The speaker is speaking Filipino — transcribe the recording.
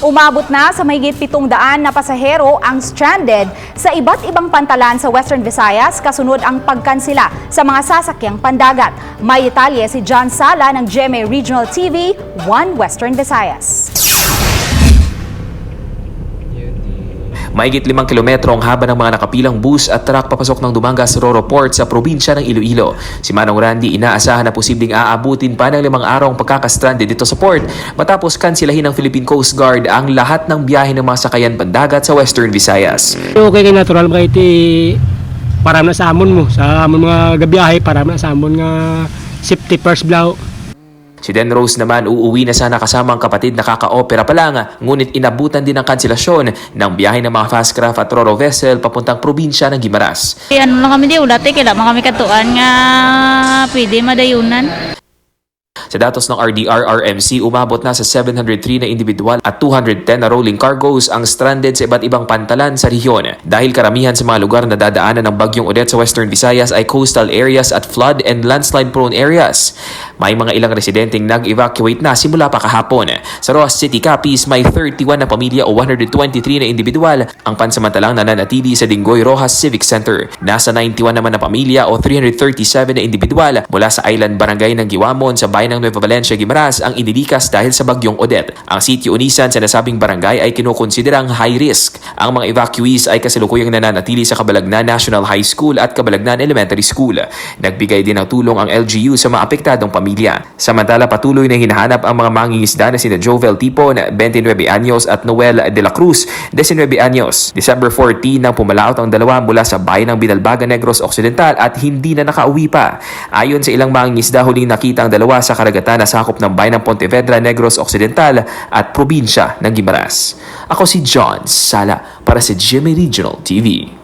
Umabot na sa mahigit 700 na pasahero ang stranded sa iba't ibang pantalan sa Western Visayas kasunod ang pagkansela sa mga sasakyang pandagat. May detalye si John Sala ng GMA Regional TV, 1 Western Visayas. Mahigit 5 kilometro ang haba ng mga nakapilang bus at truck papasok ng Dumangas Roro Port sa probinsya ng Iloilo. Si Manong Randy inaasahan na posibleng aabutin pa ng 5 araw ang pagkakastranded dito sa port matapos kansilahin ng Philippine Coast Guard ang lahat ng biyahe ng mga sakayan pandagat sa Western Visayas. Okay kay natural mga iti para na sa amon mo sa amon mga gabiyahe para na sa amon nga safety first blow. Si Den Rose naman uuwi na sana kasama ang kapatid na kaka-opera pa lang, ngunit inabutan din ang kanselasyon ng biyahe ng mga fast craft at roro vessel papuntang probinsya ng Guimaras. Ano lang kami di dati kailan kami katuan nga pwede madayunan. Sa datos ng RDR-RMC, umabot na sa 703 na individual at 210 na rolling cargoes ang stranded sa iba't ibang pantalan sa rehiyon. Dahil karamihan sa mga lugar na dadaanan ng Bagyong Odette sa Western Visayas ay coastal areas at flood and landslide-prone areas. May mga ilang residenteng nag-evacuate na simula pa kahapon. Sa Roas City, Capiz, may 31 na pamilya o 123 na individual ang pansamantalang nananatili sa Dingoy Rojas Civic Center. Nasa 91 naman na pamilya o 337 na individual mula sa Island Barangay ng Giwamon sa bayan ng Nueva Valencia, Guimaras ang inilikas dahil sa Bagyong Odette. Ang sitio Unisan sa nasabing barangay ay kinukonsiderang high risk. Ang mga evacuees ay kasalukuyang nananatili sa Cabalagnan National High School at Cabalagnan Elementary School. Nagbigay din ng tulong ang LGU sa mga apektadong pamilya. Samantala patuloy na hinahanap ang mga mangingisda na sina Jovel Tipon, 29 anyos at Noel de la Cruz, 19 anyos. December 14 nang pumalaot ang dalawa mula sa bayan ng Binalbaga, Negros Occidental at hindi na nakauwi pa. Ayon sa ilang mangingisda, huling nakita ang dalawa sa karagatan na sakop ng bayan ng Pontevedra, Negros Occidental at probinsya ng Guimaras. Ako si John Sala para sa GMA Regional TV.